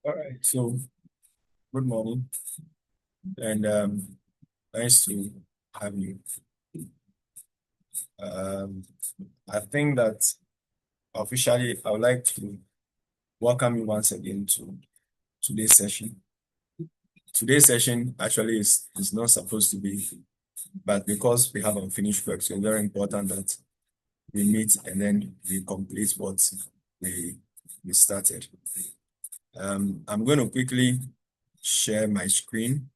All right. So, good morning, and nice to have you. Um, I think that officially, I would like to welcome you once again to today's session. Today's session actually is not supposed to be, but because we have unfinished work, so it's very important that we meet and then we complete what we we started. I'm going to quickly share my screen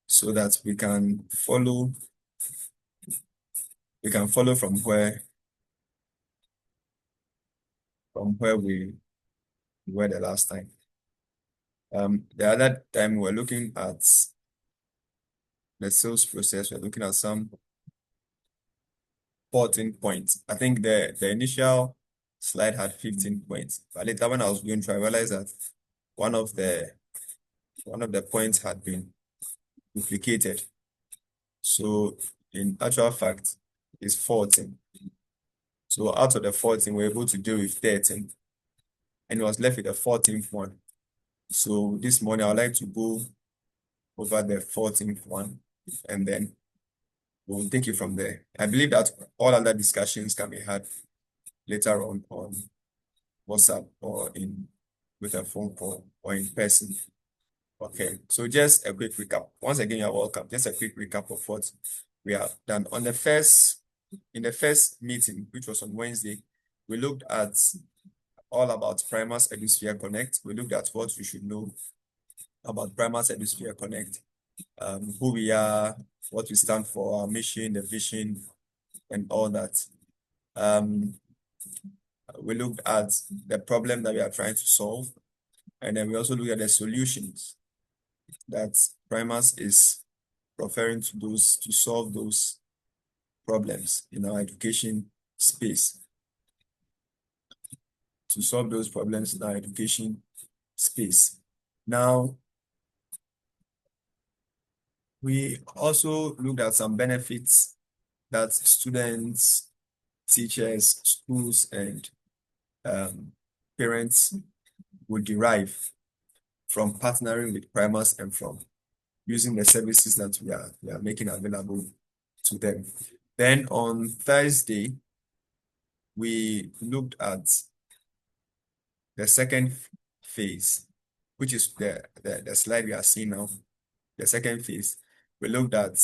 so that we can follow from where we were the last time. The other time we were looking at the sales process. We're looking at some 14 points. I think the initial slide had 15 points, but later when I was going through, I realized that one of the one of the points had been duplicated. So in actual fact, it's 14. So out of the 14, we're able to deal with 13, and it was left with the 14th one. So this morning, I would like to go over the 14th one, and then we'll take it from there. I believe that all other discussions can be had later on WhatsApp or in with a phone call or in person. Okay, so just a quick recap. Once again, you're welcome. Just a quick recap of what we have done. In the first meeting, which was on Wednesday, we looked at all about Primus Edusphere Connect. We looked at what we should know about Primus Edusphere Connect, who we are, what we stand for, our mission, the vision, and all that. Um, we looked at the problem that we are trying to solve, and then we also looked at the solutions that Primus is referring to those to solve those problems in our education space. To solve those problems in our education space. Now, we also looked at some benefits that students, teachers, schools, and parents would derive from partnering with Primus and from using the services that we are making available to them. Then on Thursday, we looked at the second phase, which is the slide we are seeing now. The second phase, we looked at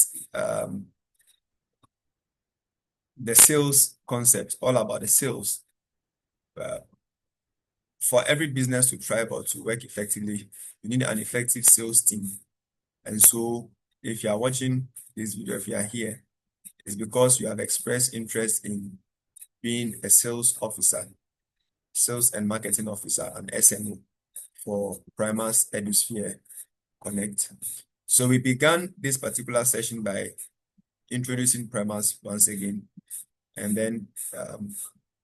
the sales concept, all about the sales. Uh, for every business to thrive or to work effectively, you need an effective sales team. And so, if you are watching this video, if you are here, it's because you have expressed interest in being a sales officer, sales and marketing officer, an SMO for Primus Edusphere Connect. So we began this particular session by introducing Primus once again, and then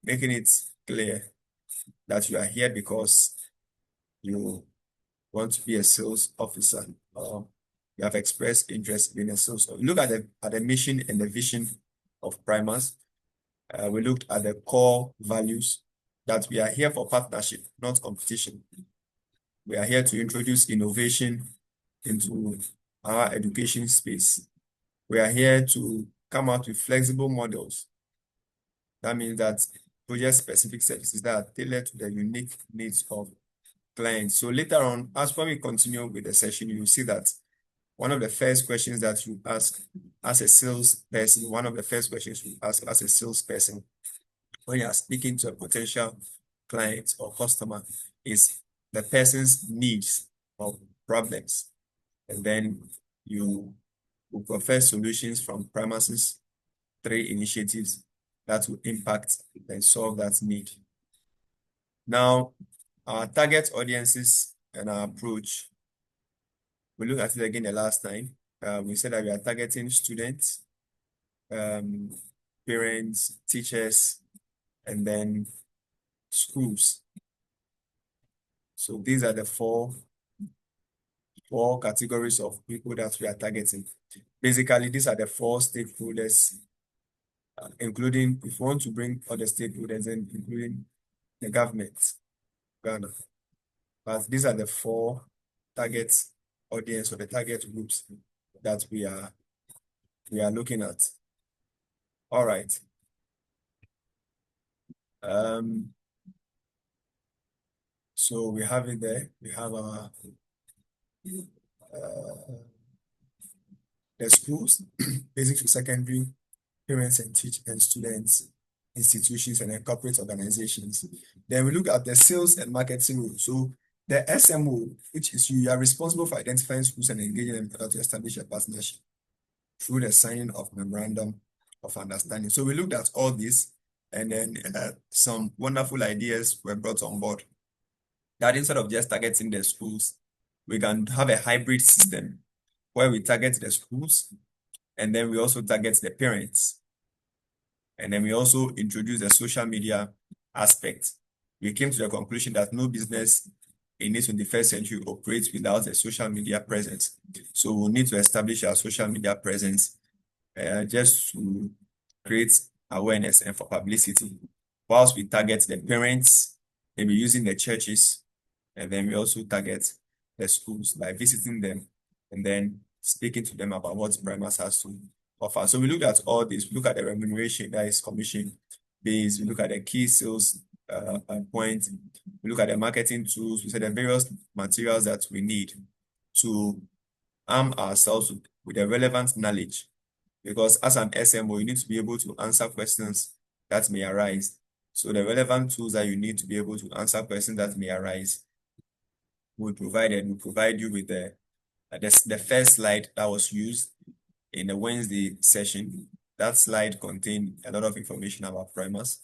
making it clear that you are here because you want to be a sales officer or you have expressed interest in being a sales officer. Look at the mission and the vision of Primus. We looked at the core values that we are here for partnership, not competition. We are here to introduce innovation into our education space. We are here to come out with flexible models. That means that project-specific services that are tailored to the unique needs of clients. So later on, as when we continue with the session, you'll see that one of the first questions that you ask as a salesperson, one of the first questions you ask as a salesperson when you are speaking to a potential client or customer is the person's needs or problems. And then you will profess solutions from Primus's 3 initiatives that will impact and solve that need. Now, our target audiences and our approach, we looked at it again the last time. We said that we are targeting students, parents, teachers, and then schools. So these are the four categories of people that we are targeting. Basically, these are the 4 stakeholders, including, if you want to bring other stakeholders in, including the government, Ghana. But these are the four target audience or the target groups that we are looking at. All right. Um, so we have it there. We have our uh, the schools, basic to secondary, parents and teach and students, institutions and then corporate organizations. Then we look at the sales and marketing role. So the SMO, which is you are responsible for identifying schools and engaging them in order to establish a partnership through the signing of memorandum of understanding. So we looked at all this, and then some wonderful ideas were brought on board. That instead of just targeting the schools, we can have a hybrid system where we target the schools and then we also target the parents. And then we also introduce the social media aspect. We came to the conclusion that no business in this 21st century operates without a social media presence. So we need to establish our social media presence just to create awareness and for publicity. Whilst we target the parents, maybe using the churches, and then we also target the schools by visiting them and then speaking to them about what Primus has to offer. So we look at all this. We look at the remuneration that is commission based. We look at the key sales points. We look at the marketing tools. We said the various materials that we need to arm ourselves with the relevant knowledge. Because as an SMO, you need to be able to answer questions that may arise. So the relevant tools that you need to be able to answer questions that may arise we provide you with the first slide that was used in the Wednesday session. That slide contained a lot of information about Primus.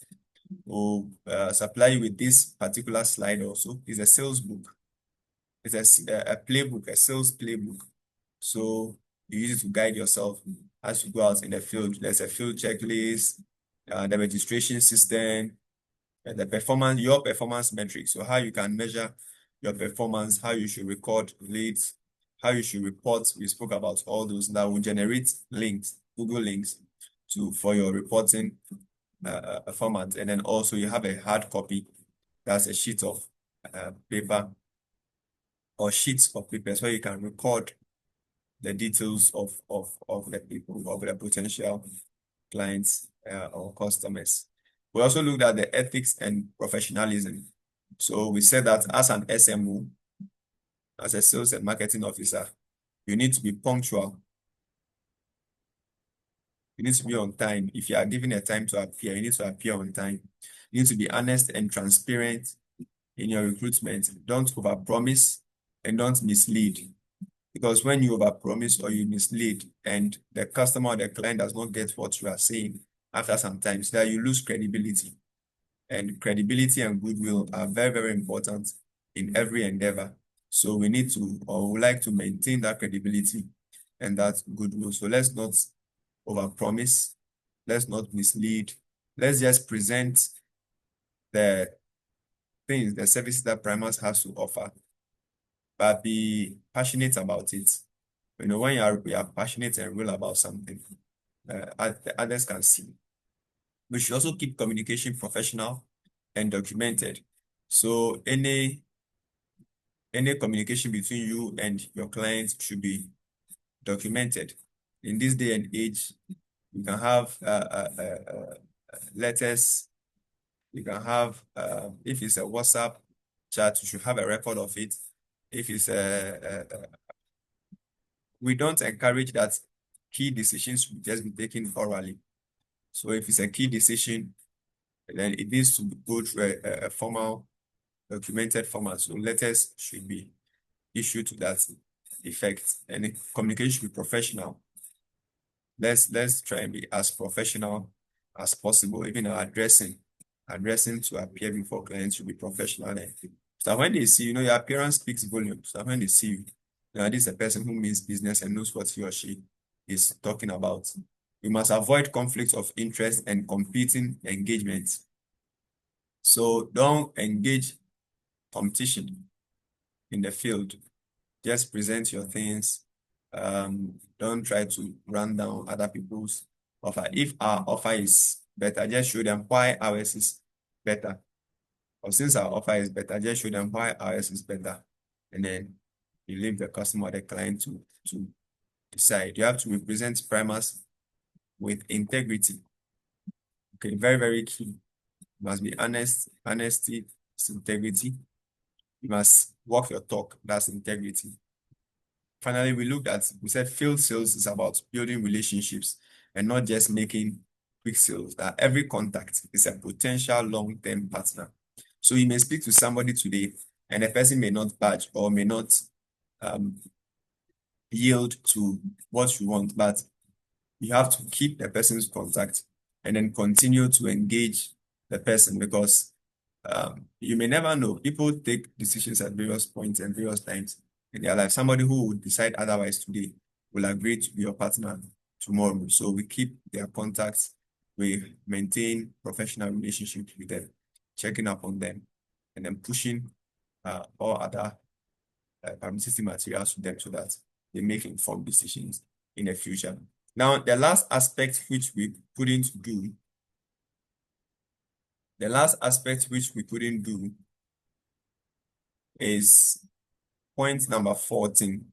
We'll supply you with this particular slide also. It's a sales book. It's a playbook, a sales playbook. So you use it to guide yourself as you go out in the field. There's a field checklist, the registration system, and your performance metrics. So how you can measure your performance, how you should record leads, how you should report. We spoke about all those that will generate links, Google links for your reporting format. And then also you have a hard copy. That's a sheet of paper or sheets of papers where you can record the details of the people, of the potential clients or customers. We also looked at the ethics and professionalism. So we said that as an SMO, as a sales and marketing officer, you need to be punctual. You need to be on time. If you are given a time to appear, you need to appear on time. You need to be honest and transparent in your recruitment. Don't overpromise and don't mislead. Because when you overpromise or you mislead and the customer or the client does not get what you are saying after some time, so that you lose credibility. And credibility and goodwill are very, very important in every endeavor. So we need to, or we like to maintain that credibility and that goodwill. So let's not overpromise. Let's not mislead. Let's just present the things, the services that Primus has to offer, but be passionate about it. When we are passionate and real about something, others can see. We should also keep communication professional and documented. So any communication between you and your clients should be documented. In this day and age, you can have letters. You can have, if it's a WhatsApp chat, you should have a record of it. If it's we don't encourage that key decisions should just be taken orally. So if it's a key decision, then it needs to go through a formal, documented format. So letters should be issued to that effect, and the communication should be professional. Let's try and be as professional as possible. Even our addressing to appear before clients should be professional. So when they see, your appearance speaks volumes. So when they see you, this is a person who means business and knows what he or she is talking about. You must avoid conflicts of interest and competing engagements. So don't engage competition in the field. Just present your things. Don't try to run down other people's offer. If our offer is better, just show them why ours is better. or since our offer is better, just show them why ours is better. And then you leave the customer, the client to decide. You have to represent primers with integrity. Okay, very, very key. You must be honest. Honesty is integrity. You must walk your talk. That's integrity. Finally, we said field sales is about building relationships and not just making quick sales. That every contact is a potential long-term partner. So you may speak to somebody today and the person may not budge or may not um, yield to what you want, but you have to keep the person's contact and then continue to engage the person because you may never know. People take decisions at various points and various times in their life. Somebody who would decide otherwise today will agree to be your partner tomorrow. So we keep their contacts, we maintain professional relationships with them, checking up on them, and then pushing all other publicity materials to them so that they make informed decisions in the future. Now, the last aspect which we couldn't do is point number 14,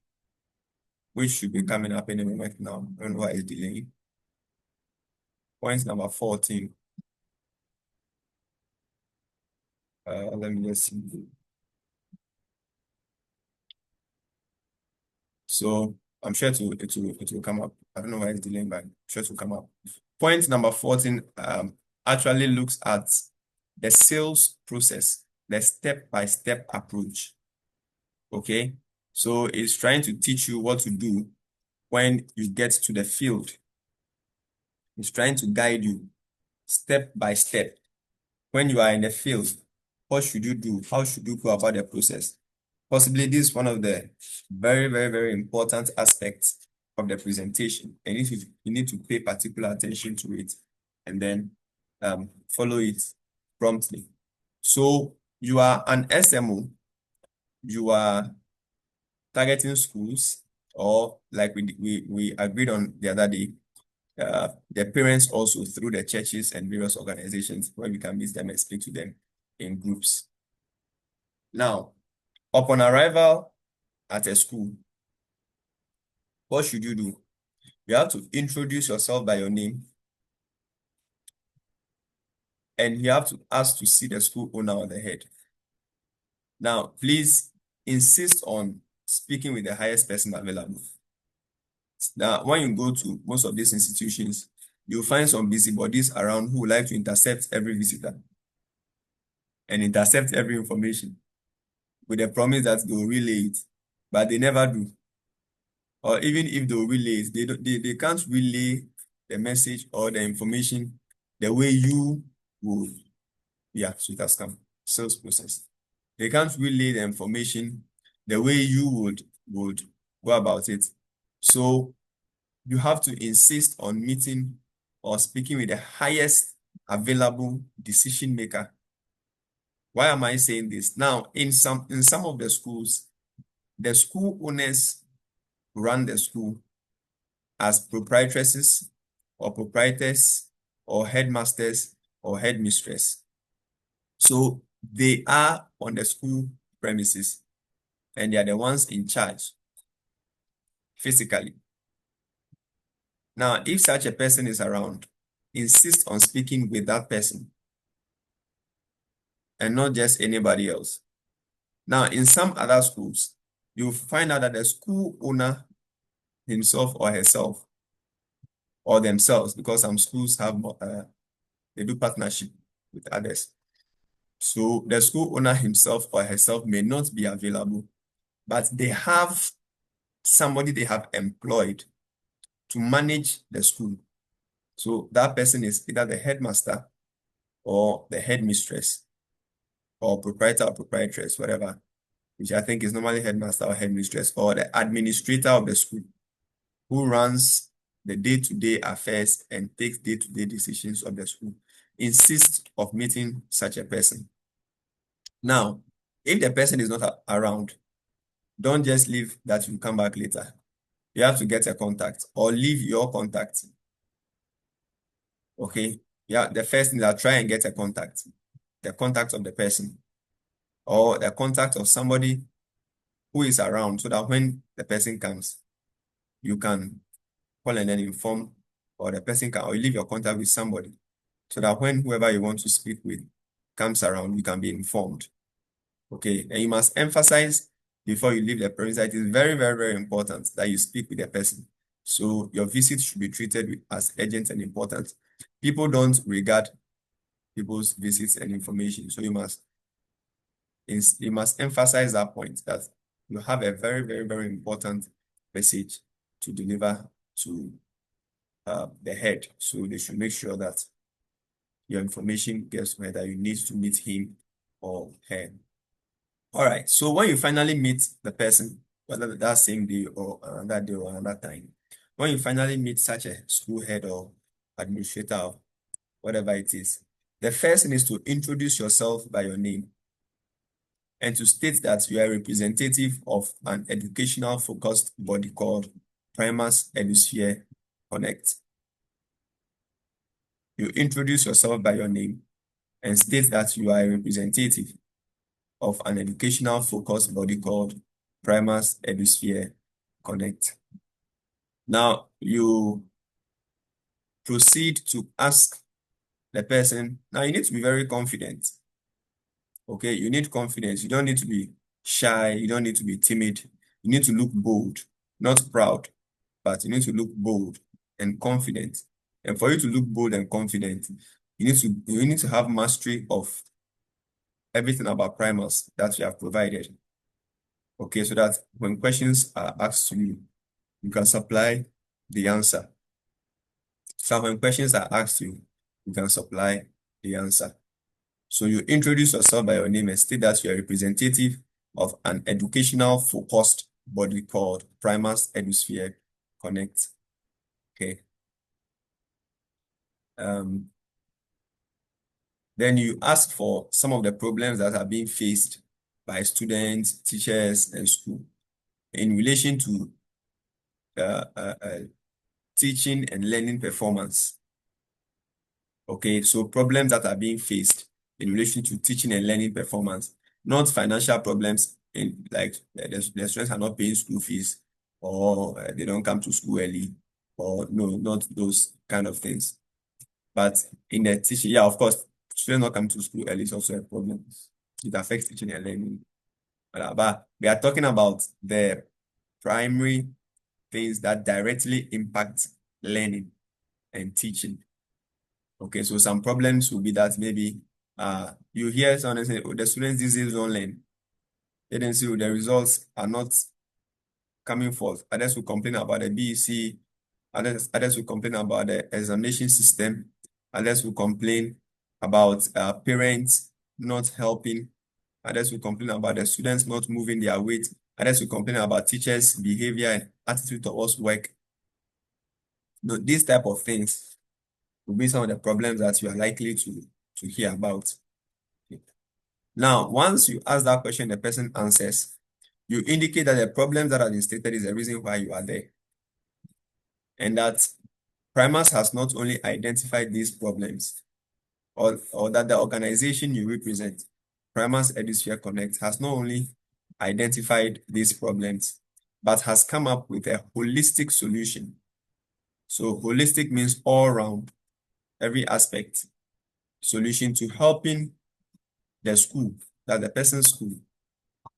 which should be coming up any moment now. I don't know why it's delaying. Point number 14. Let me just see. So I'm sure it will come up. I don't know why it's delaying, but I'm sure it will come up. Point number 14 actually looks at the sales process, the step-by-step approach. Okay, so it's trying to teach you what to do when you get to the field. It's trying to guide you step by step. When you are in the field, what should you do? How should you go about the process? Possibly this is one of the very, very, very important aspects of the presentation. And you need to pay particular attention to it and then follow it promptly. So you are an SMO, you are targeting schools, or like we agreed on the other day, the parents also through the churches and various organizations where we can meet them and speak to them in groups. Now, upon arrival at a school, what should you do? You have to introduce yourself by your name, and you have to ask to see the school owner or the head. Now, please insist on speaking with the highest person available. Now, when you go to most of these institutions, you'll find some busybodies around who like to intercept every visitor and intercept every information with the promise that they'll relay it, but they never do. Or even if they'll relay it, they can't relay the message or the information the way you would. Yeah, so it has come. Sales process. They can't relay the information the way you would go about it. So you have to insist on meeting or speaking with the highest available decision maker. Why am I saying this? Now, in some of the schools, the school owners run the school as proprietresses or proprietors or headmasters or headmistress. So they are on the school premises and they are the ones in charge physically. Now, if such a person is around, insist on speaking with that person and not just anybody else. Now, in some other schools, you'll find out that the school owner himself or herself or themselves, because some schools have they do partnership with others. So the school owner himself or herself may not be available, but they have somebody they have employed to manage the school. So that person is either the headmaster or the headmistress or proprietor or proprietress, whatever, which I think is normally headmaster or headmistress, or the administrator of the school who runs the day-to-day affairs and takes day-to-day decisions of the school. Insist of meeting such a person. Now, if the person is not around, don't just leave that you come back later. You have to get a contact or leave your contact. Okay. Yeah, the first thing is try and get a contact, the contact of the person. or the contact of somebody who is around, so that when the person comes, you can call and then inform, or the person can, or you leave your contact with somebody, so that when whoever you want to speak with comes around, you can be informed. Okay, and you must emphasize before you leave the premise that it is very, very, very important that you speak with the person. So your visit should be treated as urgent and important. People don't regard people's visits and information, so you must emphasize that point, that you have a very, very, very important message to deliver to the head. So they should make sure that your information gets where that you need to meet him or her. All right. So when you finally meet the person, whether that same day or another day or another time, when you finally meet such a school head or administrator or whatever it is, the first thing is to introduce yourself by your name and to state that you are a representative of an educational focused body called Primus Edusphere Connect. You introduce yourself by your name and state that you are a representative of an educational focused body called Primus Edusphere Connect. Now, you proceed to ask the person. Now, you need to be very confident. Okay, you need confidence. You don't need to be shy. You don't need to be timid. You need to look bold, not proud, but you need to look bold and confident. And for you to look bold and confident, you need to have mastery of everything about primers that you have provided. Okay, so that when questions are asked to you, you can supply the answer. So when questions are asked you, you can supply the answer. So you introduce yourself by your name and state that you are a representative of an educational focused body called Primus Edusphere Connect. Okay. Then you ask for some of the problems that are being faced by students, teachers, and school in relation to teaching and learning performance. Okay, so problems that are being faced in relation to teaching and learning performance, not financial problems in like the students are not paying school fees, or they don't come to school early, or no, not those kind of things. But in the teaching, yeah, of course, students not come to school early is also a problem. It affects teaching and learning. But we are talking about the primary things that directly impact learning and teaching. Okay, so some problems will be that maybe you hear someone say, oh, the students these days don't learn. They didn't see the results are not coming forth. Others will complain about the BEC, others will complain about the examination system, others will complain about parents not helping, others will complain about the students not moving their weight, others will complain about teachers' behavior and attitude towards work. No, these type of things will be some of the problems that you are likely to hear about. Now, once you ask that question, the person answers, you indicate that the problems that have been stated is the reason why you are there. And that Primus has not only identified these problems, or that the organization you represent, Primus Edusphere Connect, has not only identified these problems, but has come up with a holistic solution. So holistic means all around, every aspect solution to helping the school, that the person's school,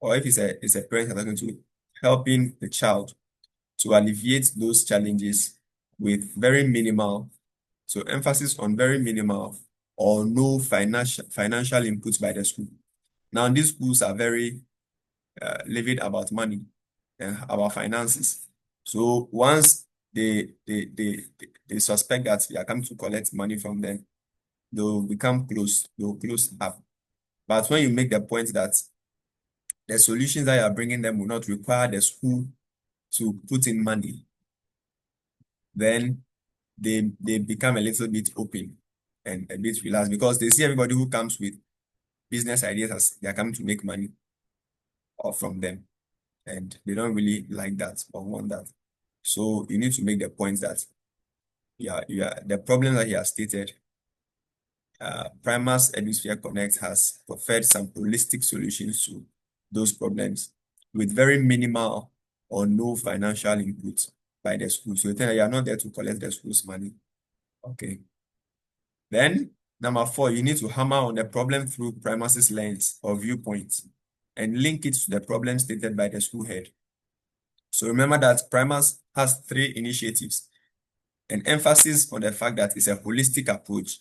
or if it's a parent talking to, helping the child to alleviate those challenges with very minimal, so emphasis on very minimal or no financial input by the school. Now, these schools are very livid about money and about finances. So once they suspect that we are coming to collect money from them, they'll become close, they'll close up. But when you make the point that the solutions that you are bringing them will not require the school to put in money, then they become a little bit open and a bit relaxed, because they see everybody who comes with business ideas as they are coming to make money or from them, and they don't really like that or want that. So you need to make the point that the problem that he has stated Prima's Edusphere Connect has offered some holistic solutions to those problems with very minimal or no financial input by the school. So you think that you are not there to collect the school's money. Okay. Then number four, you need to hammer on the problem through premises lens or viewpoint and link it to the problem stated by the school head. So remember that Primus has three initiatives, an emphasis on the fact that it's a holistic approach.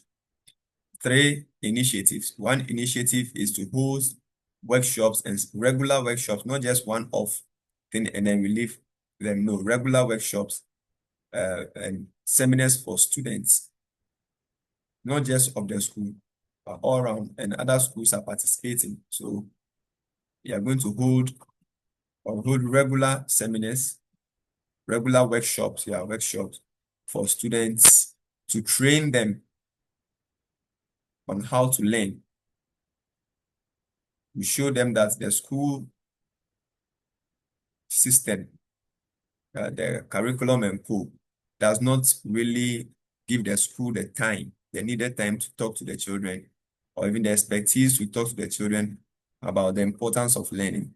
Three initiatives. One initiative is to host workshops and regular workshops, not just one off thing and then we leave them. No, regular workshops and seminars for students, not just of the school, but all around, and other schools are participating. So we are going to hold regular seminars, regular workshops, workshops for students to train them on how to learn. We show them that the school system, the curriculum and co does not really give the school the time, the needed time to talk to the children, or even the expertise to talk to the children about the importance of learning.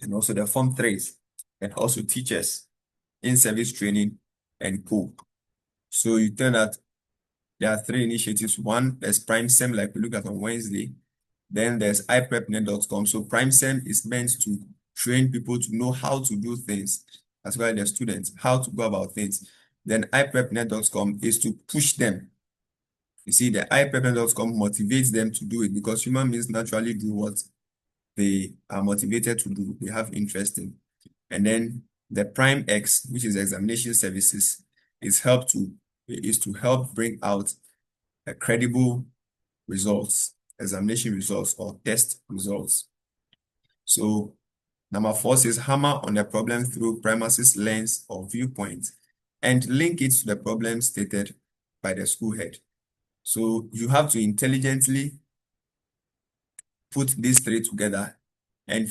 And also the Form 3s, and also teachers, in-service training, and co. So you tell that there are three initiatives. One, there's PrimeSem, like we looked at on Wednesday. Then there's iprepnet.com. So PrimeSem is meant to train people to know how to do things, as well as the students, how to go about things. Then iprepnet.com is to push them. You see, the iprepnet.com motivates them to do it because human beings naturally do what they are motivated to do, they have interest in. And then the Prime X, which is examination services, is to help bring out credible results, examination results or test results. So number four says hammer on the problem through premises lens or viewpoint and link it to the problem stated by the school head. So you have to intelligently put these three together and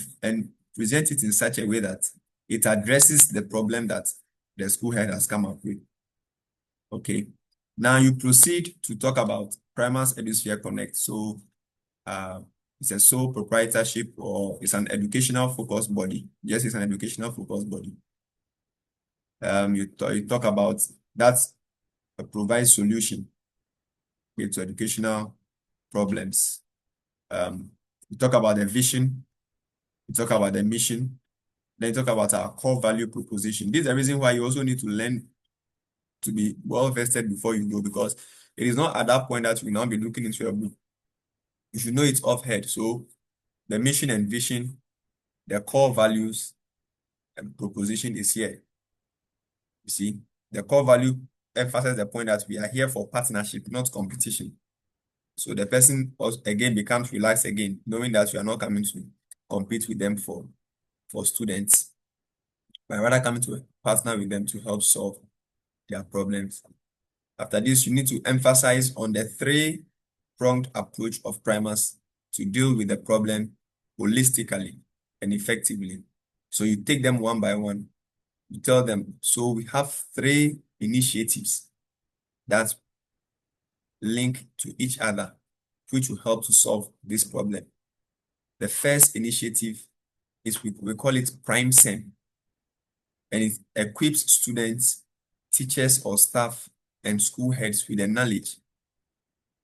present it in such a way that it addresses the problem that the school head has come up with. Okay. Now you proceed to talk about Primus Edusphere Connect. So it's a sole proprietorship or it's an educational focused body. Yes, it's an educational focused body. You talk about that provides solution to educational problems. You talk about the vision, you talk about the mission, then you talk about our core value proposition. This is the reason why you also need to learn to be well vested before you go, because it is not at that point that you now be looking into your book. You should know it's off head. So the mission and vision, the core values and proposition is here. You see, the core value emphasizes the point that we are here for partnership, not competition. So the person also, again, becomes relaxed again, knowing that you are not coming to compete with them for students, but rather coming to partner with them to help solve their problems. After this, you need to emphasize on the three-pronged approach of Primus to deal with the problem holistically and effectively. So you take them one by one. You tell them, so we have three initiatives that link to each other, which will help to solve this problem. The first initiative is we call it PrimeSem, and it equips students, teachers or staff, and school heads with the knowledge,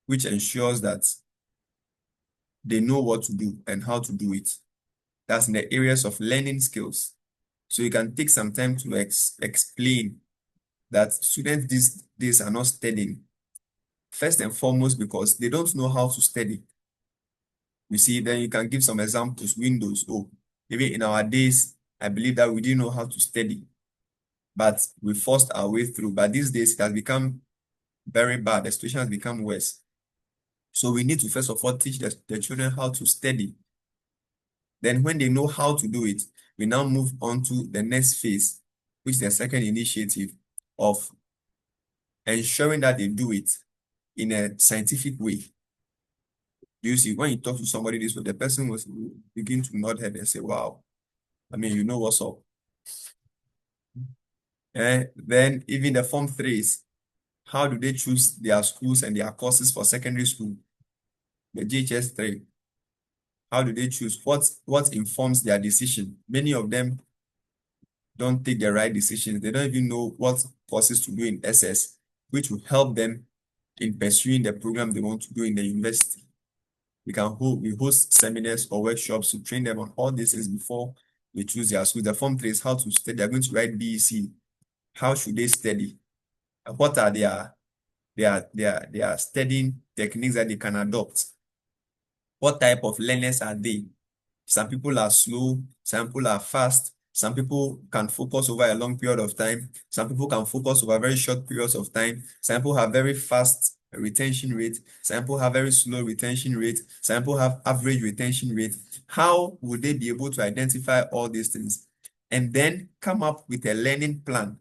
which ensures that they know what to do and how to do it. That's in the areas of learning skills. So you can take some time to explain that students these days are not studying. First and foremost, because they don't know how to study. You see, then you can give some examples, Windows. Oh, maybe in our days, I believe that we didn't know how to study, but we forced our way through. But these days, it has become very bad. The situation has become worse. So we need to first of all teach the children how to study. Then when they know how to do it, we now move on to the next phase, which is the second initiative of ensuring that they do it in a scientific way. Do you see, when you talk to somebody this way, the person will begin to nod head and say, wow, I mean, you know what's up. Then even the Form 3s, How do they choose their schools and their courses for secondary school? The GHS 3. How do they choose? What informs their decision? Many of them don't take the right decisions. They don't even know what courses to do in SS, which will help them in pursuing the program they want to do in the university. We host seminars or workshops to train them on all these things before they choose their school. The Form 3 is how to study. They're going to write BEC. How should they study? What are their studying techniques that they can adopt? What type of learners are they? Some people are slow, some people are fast, some people can focus over a long period of time, some people can focus over very short periods of time, some people have very fast retention rate, some people have very slow retention rate, some people have average retention rate. How would they be able to identify all these things and then come up with a learning plan,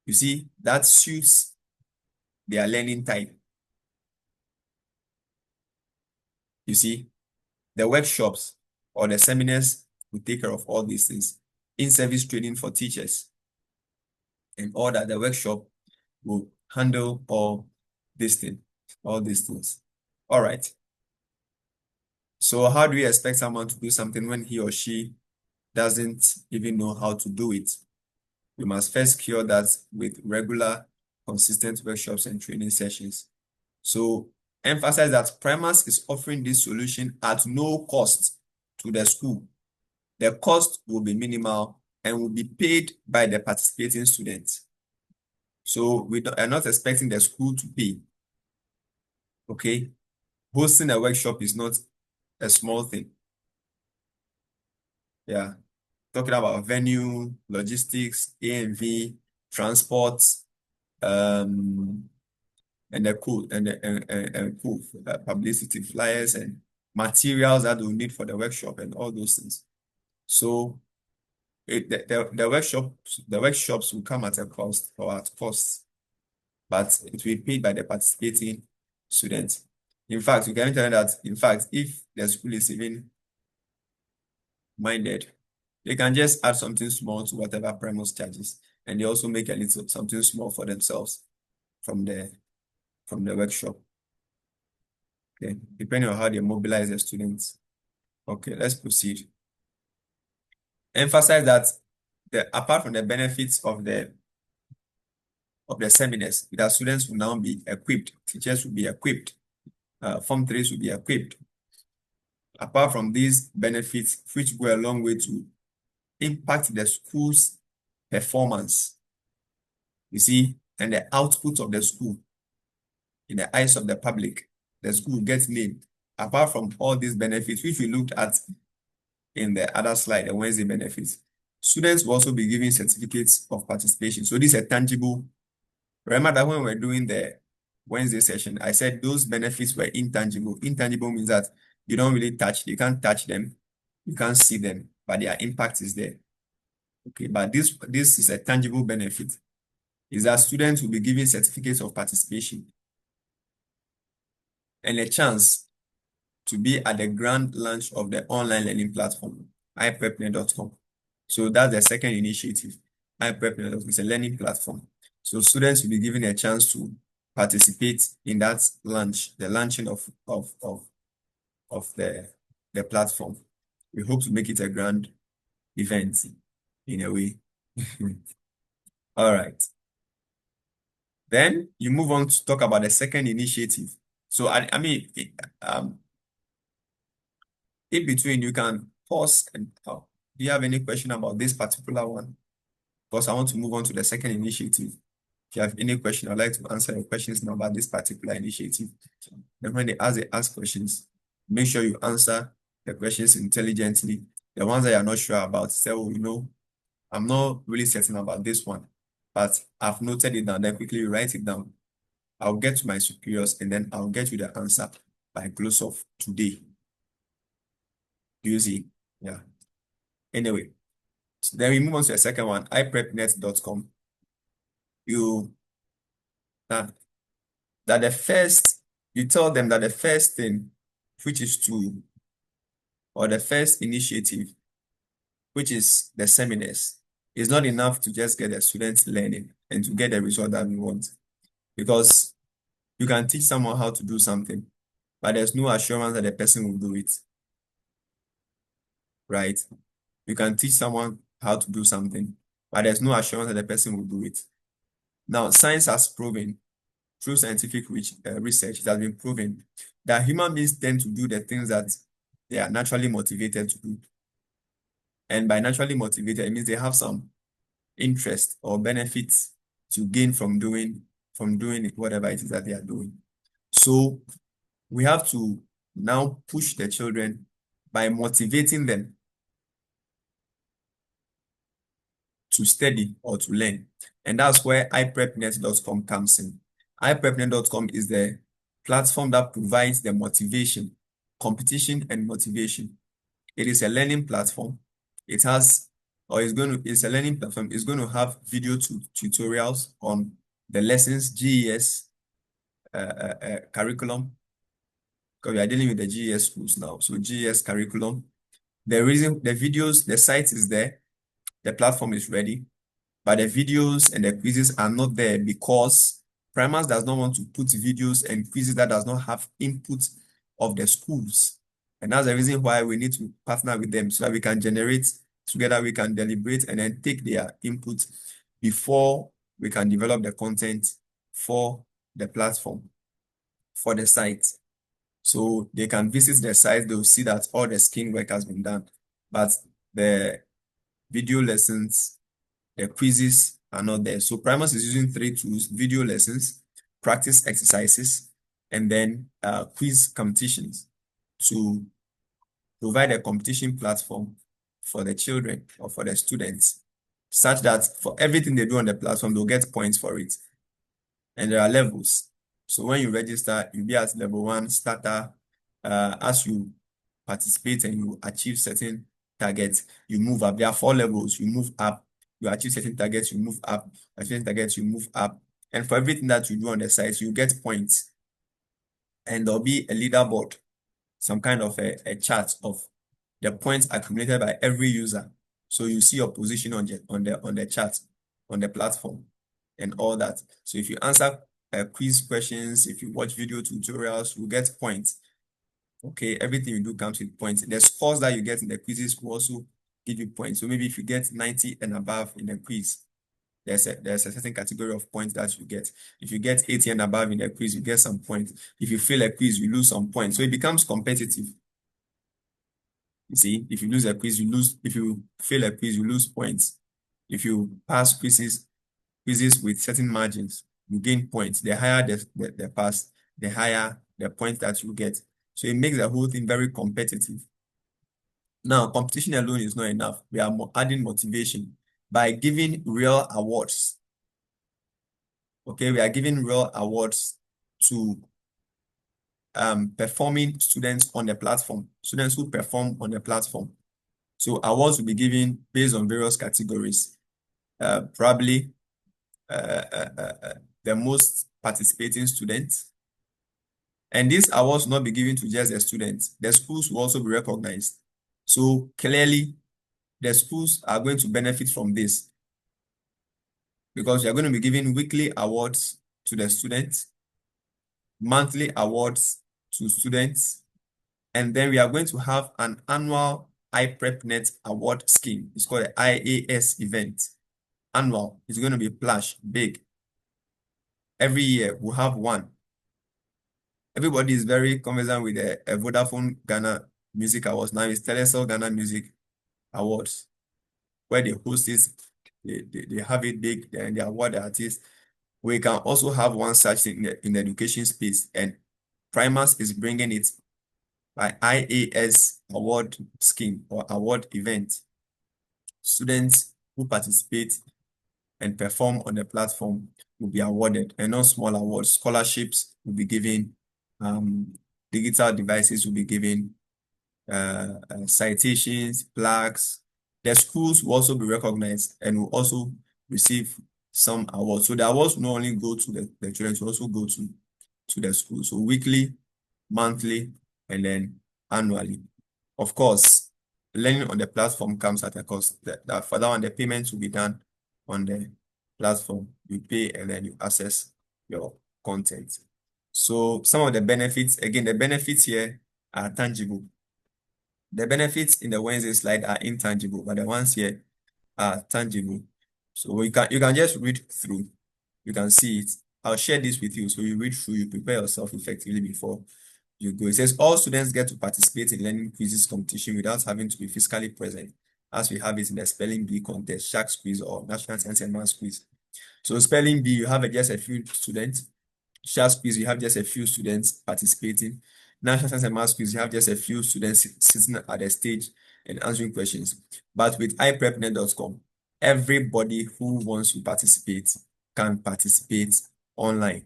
you see, that suits their learning type? You see, the workshops or the seminars will take care of all these things. In-service training for teachers and all that. The workshop will handle all these things. All right. So how do you expect someone to do something when he or she doesn't even know how to do it? We must first cure that with regular, consistent workshops and training sessions. So emphasize that Primus is offering this solution at no cost to the school. The cost will be minimal and will be paid by the participating students. So we are not expecting the school to pay. Okay. Hosting a workshop is not a small thing. Yeah. Talking about venue, logistics, A&V, transport, and the cool publicity flyers and materials that we need for the workshop and all those things. So the workshops will come at a cost or at cost, but it will be paid by the participating students. In fact, we can tell you that, in fact, if the school is even minded, they can just add something small to whatever Primus charges, and they also make a little something small for themselves from the workshop. Okay, depending on how they mobilize the students. Okay, let's proceed. Emphasize that apart from the benefits of the seminars, that students will now be equipped, teachers will be equipped, Form 3s will be equipped. Apart from these benefits, which go a long way to impact the school's performance, you see, and the output of the school in the eyes of the public, the school gets named. Apart from all these benefits, which we looked at in the other slide, the Wednesday benefits, students will also be given certificates of participation. So this is a tangible. Remember that when we were doing the Wednesday session, I said those benefits were intangible. Intangible means that you don't really touch, you can't touch them, you can't see them, but their impact is there. Okay, but this is a tangible benefit, is that students will be given certificates of participation and a chance to be at the grand launch of the online learning platform, iprepnet.com. So that's the second initiative. iprepnet.com is a learning platform. So students will be given a chance to participate in that launch, the launching of the platform. We hope to make it a grand event in a way. All right. Then you move on to talk about the second initiative. So I mean, in between, you can pause and do you have any question about this particular one? Because I want to move on to the second initiative. If you have any question, I'd like to answer your questions now about this particular initiative. And when they ask questions, make sure you answer the questions intelligently. The ones that you're not sure about, say, oh, I'm not really certain about this one, but I've noted it down. Then quickly write it down. I'll get to my superiors and then I'll get you the answer by close of today. Do you see? Yeah. Anyway, so then we move on to the second one, iprepnet.com. You tell them that the first thing, which is or the first initiative, which is the seminars, is not enough to just get the students learning and to get the result that we want. Because you can teach someone how to do something, but there's no assurance that the person will do it, right? You can teach someone how to do something, but there's no assurance that the person will do it. Now, science has proven, through scientific research, it has been proven that human beings tend to do the things that they are naturally motivated to do. And by naturally motivated, it means they have some interest or benefits to gain from doing whatever it is that they are doing. So we have to now push the children by motivating them to study or to learn. And that's where iprepnet.com comes in. iprepnet.com is the platform that provides the motivation, competition, and motivation. It is a learning platform. It's a learning platform. It's going to have video tutorials on the lessons, GES curriculum, because we are dealing with the GES schools now. So GES curriculum. The site is there, the platform is ready, but the videos and the quizzes are not there because Primus does not want to put videos and quizzes that does not have input of the schools. And that's the reason why we need to partner with them so that we can generate together, we can deliberate and then take their input before we can develop the content for the platform, for the site. So they can visit the site, they'll see that all the skin work has been done, but the video lessons, the quizzes are not there. So Primus is using 3 tools: video lessons, practice exercises, and then quiz competitions to provide a competition platform for the children or for the students, such that for everything they do on the platform, they'll get points for it. And there are levels. So when you register, you'll be at level 1 starter. As you participate and you achieve certain targets, you move up. There are 4 levels. You move up. You achieve certain targets, you move up. Achieve targets, you move up. And for everything that you do on the site, you get points. And there'll be a leaderboard, some kind of a chart of the points accumulated by every user. So you see your position on the chart, on the platform, and all that. So if you answer quiz questions, if you watch video tutorials, you get points. Okay, everything you do comes with points. The scores that you get in the quizzes will also give you points. So maybe if you get 90 and above in the quiz, there's a certain category of points that you get. If you get 80 and above in the quiz, you get some points. If you fail a quiz, you lose some points. So it becomes competitive. You see, if you lose a quiz, you lose. If you fail a quiz, you lose points. If you pass quizzes with certain margins, you gain points. The higher the pass, the higher the points that you get. So it makes the whole thing very competitive. Now, competition alone is not enough. We are adding motivation by giving real awards. Okay, we are giving real awards to performing students on the platform, students who perform on the platform. So awards will be given based on various categories. Probably the most participating students. And these awards will not be given to just the students. The schools will also be recognized. So clearly, the schools are going to benefit from this because you're going to be giving weekly awards to the students, monthly awards to students, and then we are going to have an annual iPrepNet award scheme. It's called the IAS event. Annual. It's going to be plush, big. Every year we'll have one. Everybody is very conversant with the Vodafone Ghana Music Awards. Now it's Telecel Ghana Music Awards, where they host it, they have it big, and they award the artists. We can also have one such thing in the education space, and Primus is bringing it by IAS award scheme or award event. Students who participate and perform on the platform will be awarded, and not small awards. Scholarships will be given, digital devices will be given, citations, plaques. The schools will also be recognized and will also receive some awards. So the awards will not only go to the children, will also go to the school. So weekly, monthly, and then annually. Of course, learning on the platform comes at a cost. For that one, the payments will be done on the platform. You pay and then you access your content. So some of the benefits, again, the benefits here are tangible. The benefits in the Wednesday slide are intangible, but the ones here are tangible. So you can just read through. You can see it. I'll share this with you. So you read through, you prepare yourself effectively before you go. It says all students get to participate in learning quizzes competition without having to be physically present, as we have it in the spelling bee contest, Sharks quiz, or National Science and Maths quiz. So spelling bee, you have just a few students. Sharks quiz, you have just a few students participating. National Science and Maths quiz, you have just a few students sitting at the stage and answering questions. But with iprepnet.com, everybody who wants to participate can participate online.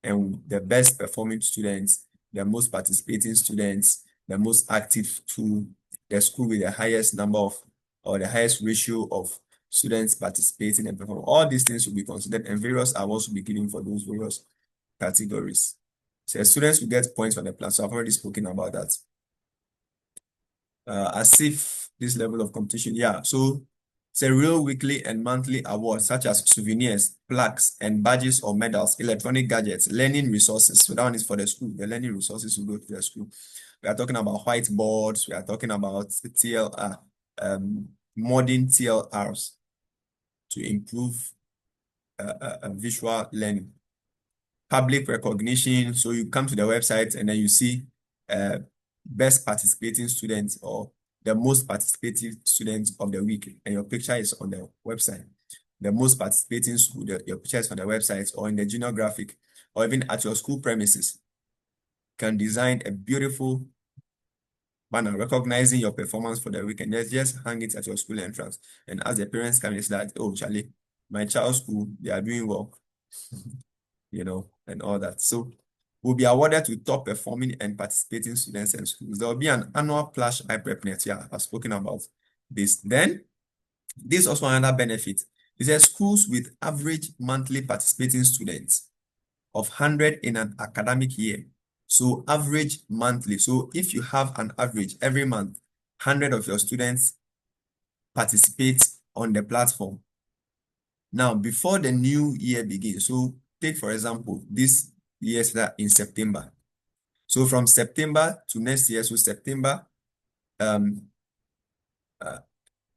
And the best performing students, the most participating students, the most active to the school with the highest number of or the highest ratio of students participating and performing. All these things will be considered, and various awards will be given for those various categories. So students will get points on the plan. So I've already spoken about that. As if this level of competition, yeah. So it's a real weekly and monthly award, such as souvenirs, plaques, and badges or medals, electronic gadgets, learning resources. So that one is for the school. The learning resources will go to the school. We are talking about whiteboards. We are talking about TLR, modern TLRs to improve visual learning. Public recognition. So you come to the website and then you see best participating students or the most participating students of the week, and your picture is on the website. The most participating school, your picture is on the website or in the junior graphic, or even at your school premises. Can design a beautiful banner recognizing your performance for the week, and just hang it at your school entrance. And as the parents come, it's like, oh, Charlie, my child's school, they are doing well. And all that. So we'll be awarded to top performing and participating students and schools. There will be an annual Flash iPrepNet. Yeah, I've spoken about this. Then, this is also another benefit. It says schools with average monthly participating students of 100 in an academic year. So average monthly. So if you have an average every month, 100 of your students participate on the platform. Now, before the new year begins, so take, for example, this year start in September. So from September to next year, so September,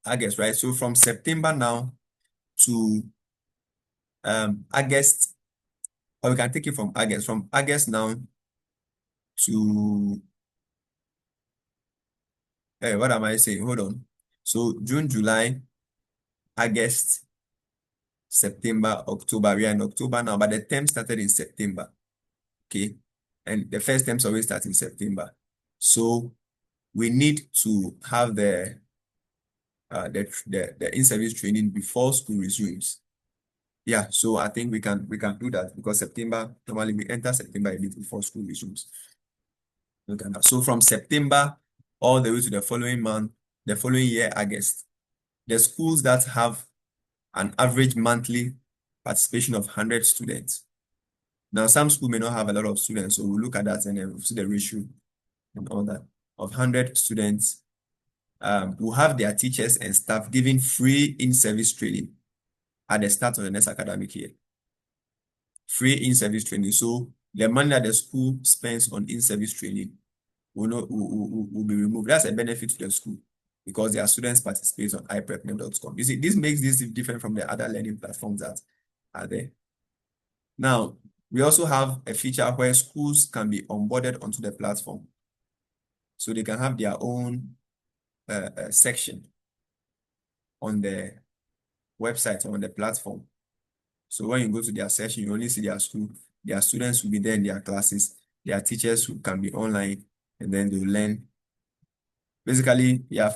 August, right? So from September now to August, or we can take it from August now to, what am I saying? Hold on. So June, July, August, September, October. We are in October now, but the term started in September. Okay. And the first terms always start in September. So we need to have the in-service training before school resumes. Yeah, so I think we can do that because September, normally we enter September a bit before school resumes. So from September all the way to the following month, the following year, August, the schools that have an average monthly participation of 100 students. Now, some schools may not have a lot of students, so we'll look at that and then we'll see the ratio and all that. Of 100 students, will have their teachers and staff giving free in-service training at the start of the next academic year. Free in-service training. So the money that the school spends on in-service training will be removed. That's a benefit to the school because their students participate on iprepnet.com. You see, this makes this different from the other learning platforms that are there. Now, we also have a feature where schools can be onboarded onto the platform. So they can have their own section on the website or on the platform. So when you go to their section, you only see their school. Their students will be there in their classes. Their teachers who can be online, and then they will learn. Basically, we are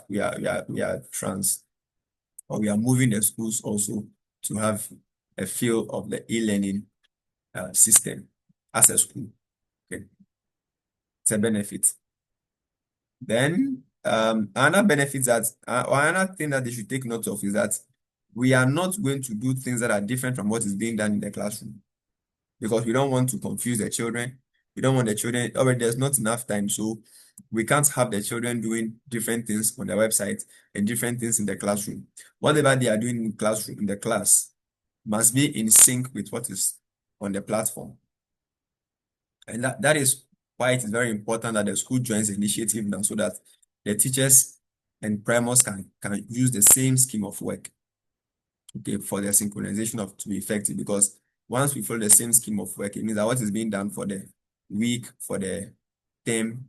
moving the schools also to have a feel of the e-learning system as a school. Okay, it's a benefit. Then another benefit or another thing that they should take note of is that we are not going to do things that are different from what is being done in the classroom because we don't want to confuse the children. We don't want the children, already there's not enough time, so we can't have the children doing different things on the website and different things in the classroom. Whatever they are doing in the class must be in sync with what is on the platform. And that is why it is very important that the school joins the initiative now so that the teachers and primers can use the same scheme of work, okay, for their synchronization of to be effective. Because once we follow the same scheme of work, it means that what is being done for the week, for the term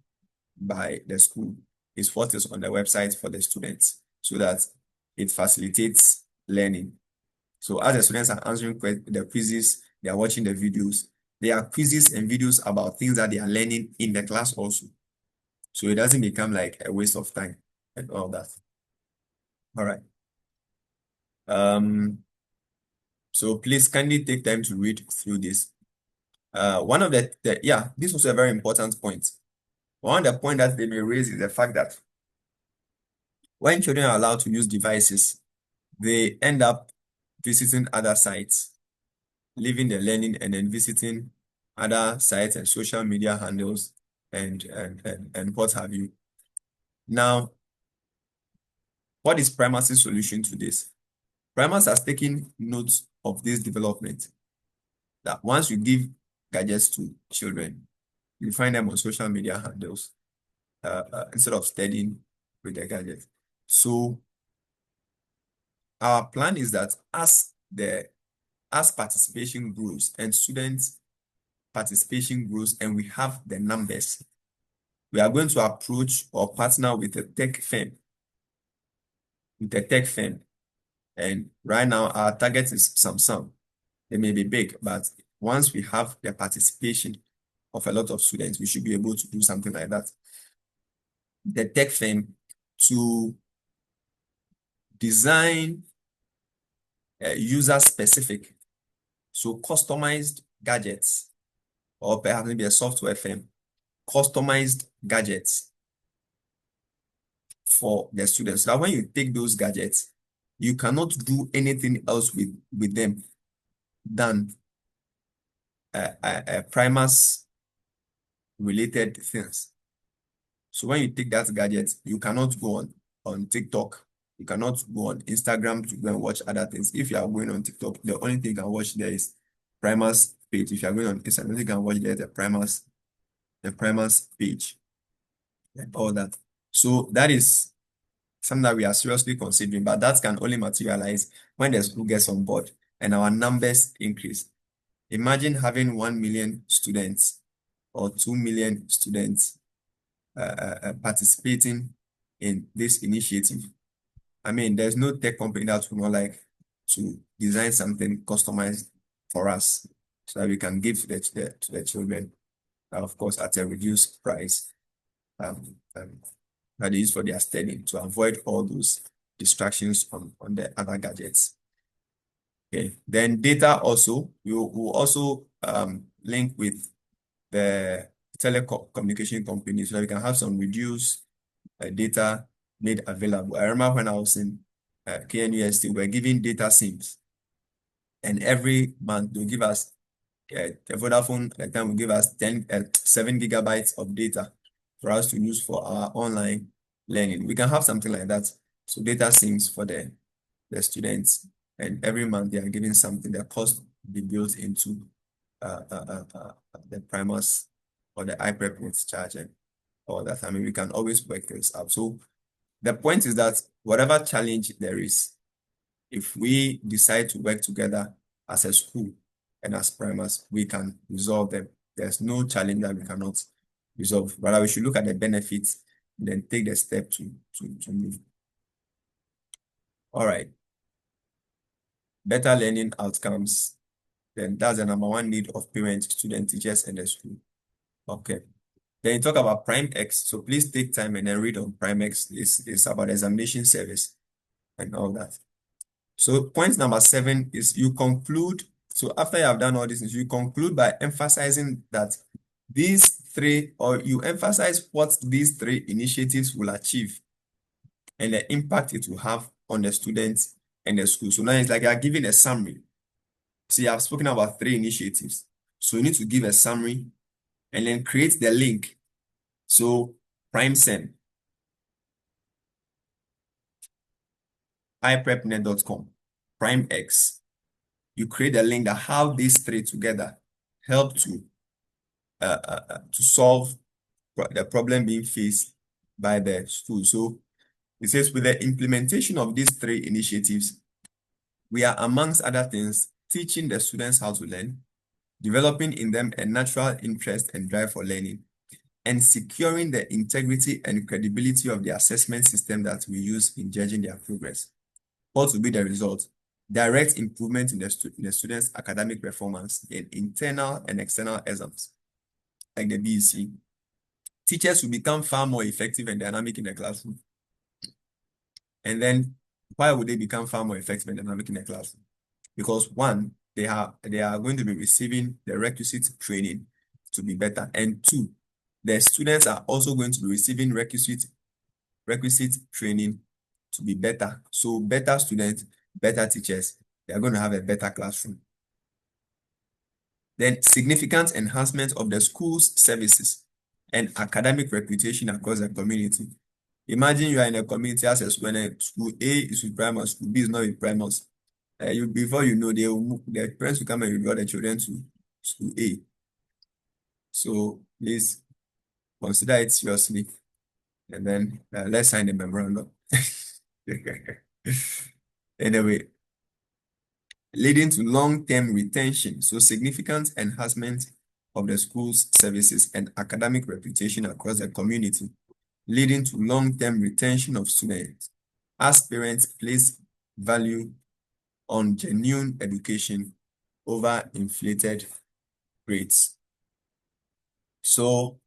by the school is what is on the website for the students so that it facilitates learning. So as the students are answering the quizzes, they are watching the videos. There are quizzes and videos about things that they are learning in the class also. So it doesn't become like a waste of time and all that. All right. So please kindly take time to read through this. One of yeah, this was a very important point. One of the points that they may raise is the fact that when children are allowed to use devices, they end up visiting other sites, leaving the learning and then visiting other sites and social media handles and what have you. Now, what is Primacy's solution to this? Primacy has taken note of this development that once you give gadgets to children, you find them on social media handles instead of studying with the gadget. So our plan is that as participation grows and students participation grows and we have the numbers, we are going to approach or partner with a tech firm. And right now our target is Samsung. They may be big, but once we have the participation of a lot of students, we should be able to do something like that. The tech firm to design user specific, so customized gadgets, or perhaps maybe a software firm, customized gadgets for the students. So that when you take those gadgets, you cannot do anything else with them than primers related things. So when you take that gadget, you cannot go on TikTok. You cannot go on Instagram to go and watch other things. If you are going on TikTok, the only thing you can watch there is primers page. If you are going on Instagram, you can watch there the primers page and all that. So that is something that we are seriously considering, but that can only materialize when the school gets on board and our numbers increase. Imagine having 1 million students or 2 million students participating in this initiative. I mean, there's no tech company that would not like to design something customized for us so that we can give to the children, of course, at a reduced price that they use for their study to avoid all those distractions on the other gadgets. Okay, then data also, we will also link with the telecommunication companies so that we can have some reduced data made available. I remember when I was in KNUST, we were giving data SIMs, and every month they'll give us the Vodafone at the time will give us 7 gigabytes of data for us to use for our online learning. We can have something like that. So data SIMs for the students, and every month they are giving something. The cost will be built into the primers or the iPrep with charge and all that. I mean, we can always work this out. So the point is that whatever challenge there is, if we decide to work together as a school and as primers, we can resolve them. There's no challenge that we cannot resolve. Rather, we should look at the benefits and then take the step to move. All right. Better learning outcomes. Then that's the number one need of parents, students, teachers, and the school. Okay. Then you talk about Prime X. So please take time and then read on Prime X. It's about examination service and all that. So point number 7 is you conclude. So after you have done all these things, you conclude by emphasizing that these three, or you emphasize what these 3 initiatives will achieve and the impact it will have on the students and the school. So now it's like you are giving a summary. So you have spoken about 3 initiatives. So you need to give a summary and then create the link. So PrimeSend, iprepnet.com, PrimeX. You create a link that how these 3 together help to to solve the problem being faced by the school. So it says, with the implementation of these three initiatives, we are, amongst other things, teaching the students how to learn, developing in them a natural interest and drive for learning, and securing the integrity and credibility of the assessment system that we use in judging their progress. What will be the result? Direct improvement in the students' academic performance in internal and external exams, like the BEC. Teachers will become far more effective and dynamic in the classroom. And then, why would they become far more effective and dynamic in the classroom? Because one, they are going to be receiving the requisite training to be better. And two, the students are also going to be receiving requisite training to be better. So better students, better teachers, they are going to have a better classroom. Then significant enhancement of the school's services and academic reputation across the community. Imagine you are in a community as a school, and school A is with primary, school B is not with primary. Before you know, the parents will come and refer the children to school A. So please consider it seriously, and then let's sign the memorandum. Anyway, leading to long-term retention, so significant enhancement of the school's services and academic reputation across the community, leading to long-term retention of students, as parents place value on genuine education over inflated grades. So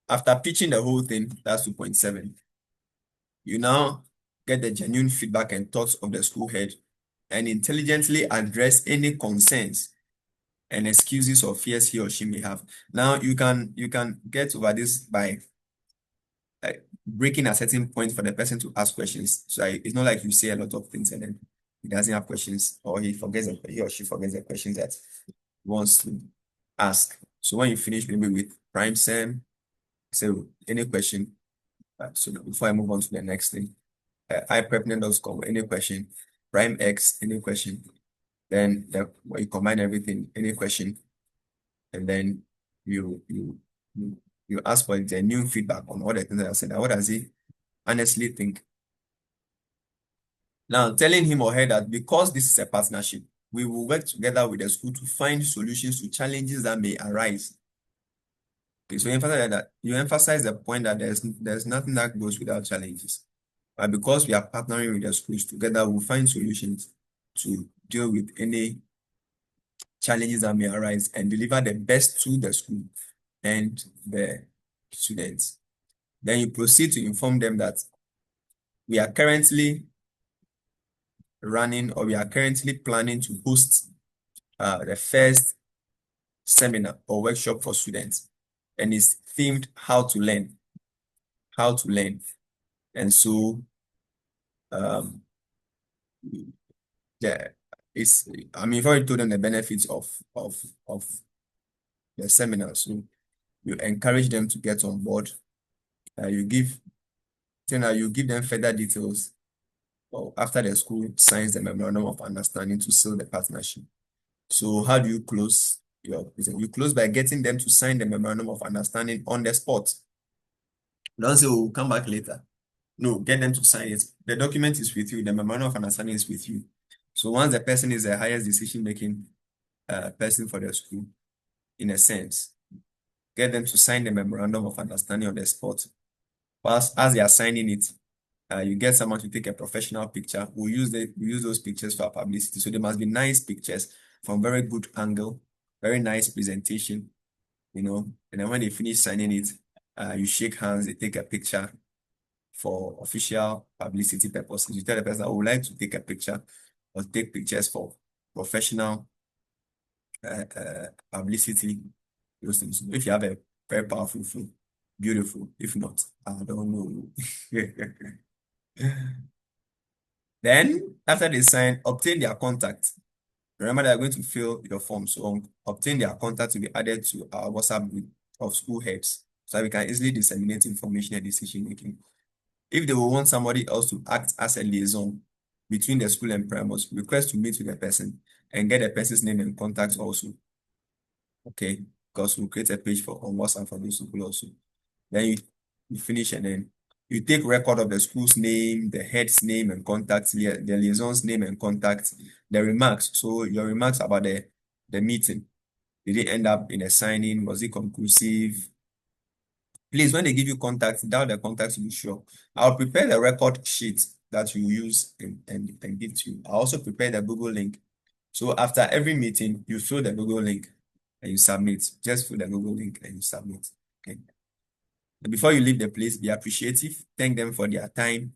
after pitching the whole thing, that's 2.7. You now get the genuine feedback and thoughts of the school head and intelligently address any concerns and excuses or fears he or she may have. Now you can get over this by breaking a certain point for the person to ask questions. So it's not like you say a lot of things and then he doesn't have questions, or he or she forgets the questions that he wants to ask. So when you finish maybe with prime sem, so any question. So before I move on to the next thing, iprepnet.com, any question, prime x, any question, then when you combine everything, any question, and then you ask for genuine feedback on all the things that I said. Now, what does he honestly think? Now, telling him or her that because this is a partnership, we will work together with the school to find solutions to challenges that may arise. Okay, so you emphasize the point that there's nothing that goes without challenges. But because we are partnering with the schools together, we'll find solutions to deal with any challenges that may arise and deliver the best to the school and the students. Then you proceed to inform them that we are currently planning to host the first seminar or workshop for students, and it's themed how to learn. And so yeah, you've already told them the benefits of the seminar. So you encourage them to get on board. You give them further details after the school signs the memorandum of understanding to seal the partnership. So how do you close your present? You close by getting them to sign the memorandum of understanding on the spot. Don't say, "Oh, come back later." No, get them to sign it. The document is with you. The memorandum of understanding is with you. So once the person is the highest decision-making person for the school, in a sense, get them to sign the memorandum of understanding on the spot. Whilst as they are signing it, you get someone to take a professional picture. We use those pictures for publicity. So there must be nice pictures from very good angle, very nice presentation, and then when they finish signing it, you shake hands, they take a picture for official publicity purposes. You tell the person, I would like to take a picture or take pictures for professional publicity. Those things. If you have a very powerful phone, beautiful. If not, I don't know. Then, after they sign, obtain their contact. Remember, they are going to fill your form. So, obtain their contact to be added to our WhatsApp group of school heads so that we can easily disseminate information and decision making. If they will want somebody else to act as a liaison between the school and primary, request to meet with the person and get the person's name and contact also. Okay. because we'll create a page for on WhatsApp for those people also. Then you finish and then you take record of the school's name, the head's name and contact, the liaison's name and contact, the remarks. So your remarks about the meeting. Did it end up in a signing? Was it conclusive? Please, when they give you contacts, down the contacts, you be sure. I'll prepare the record sheet that you use and give to you. I'll also prepare the Google link. So after every meeting, you fill the Google link and you submit. Just fill the Google link and you submit. Okay. And before you leave the place, be appreciative. Thank them for their time.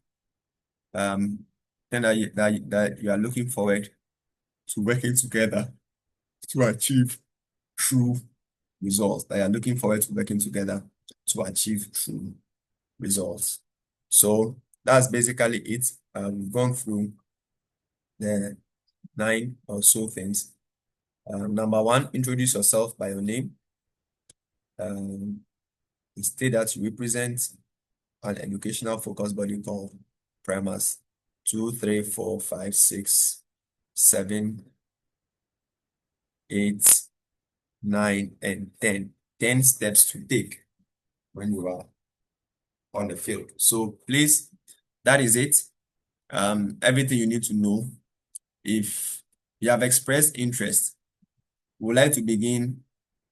Then that you are looking forward to working together to achieve true results. That you are looking forward to working together to achieve true results. So that's basically it. We've gone through the 9 or so things. Number 1, introduce yourself by your name. State that you represent an educational focus body called Primus 2, 3, 4, 5, 6, 7, 8, 9, and 10. 10 steps to take when you are on the field. So please, that is it. Everything you need to know. If you have expressed interest, we would like to begin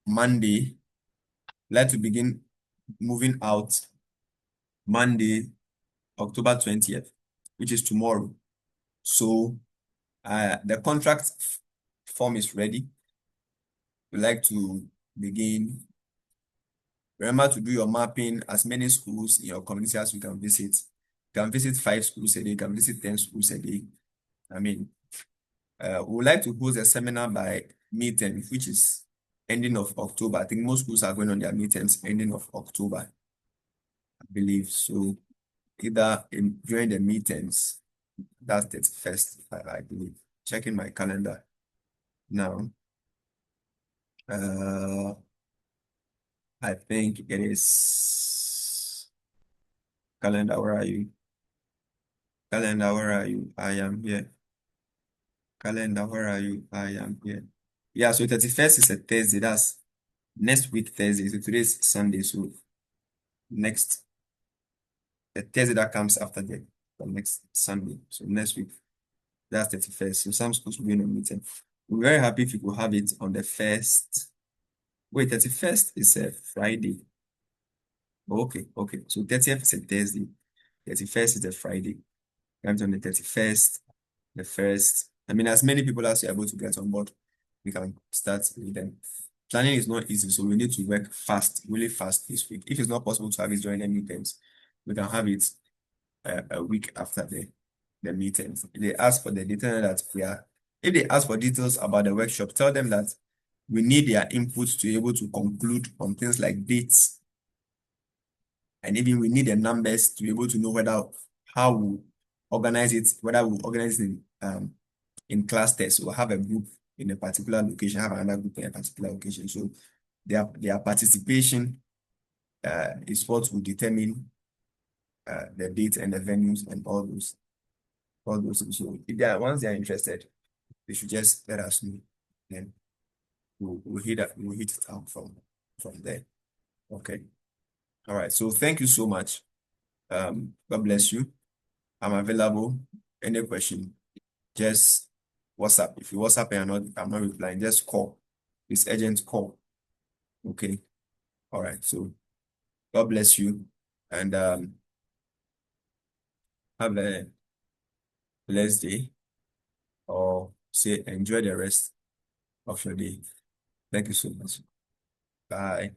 Monday. Like to begin moving out Monday, October 20th, which is tomorrow. So the contract form is ready. We'd like to begin. Remember to do your mapping as many schools in your community as you can visit. You can visit 5 schools a day, you can visit 10 schools a day. I mean, we would like to host a seminar by midterm, which is ending of October. I think most schools are going on their midterms ending of October, I believe. So either during the midterms, that's 31st, I believe. Checking my calendar now. I think it is calendar. Where are you? Calendar, where are you? I am here. Calendar, where are you? I am here. Yeah, so 31st is a Thursday. That's next week Thursday. So today's Sunday. So next, the Thursday that comes after the next Sunday. So next week, that's 31st. So some schools will be in a meeting. We're very happy if you could have it on the 1st. Wait, 31st is a Friday. Okay. So 30th is a Thursday. 31st is a Friday. Comes on the 31st, the 1st. I mean, as many people as you're able to get on board, we can start with them. Planning is not easy, so we need to work fast, really fast this week. If it's not possible to have it during the meetings, we can have it a week after the meetings. If they ask for the detail that if they ask for details about the workshop, tell them that we need their input to be able to conclude on things like dates. And even we need the numbers to be able to know how we organize it, whether we organize it in clusters or have a group in a particular location, have another group in a particular location. So their participation is what will determine the dates and the venues and all those things. So once they are interested, they should just let us know. Then we'll hit it out from there. Okay. All right. So thank you so much. God bless you. I'm available. Any question, just WhatsApp. If you WhatsApp and I'm not replying, just call. It's urgent call. Okay. All right. So God bless you and have a blessed day or say enjoy the rest of your day. Thank you so much. Bye.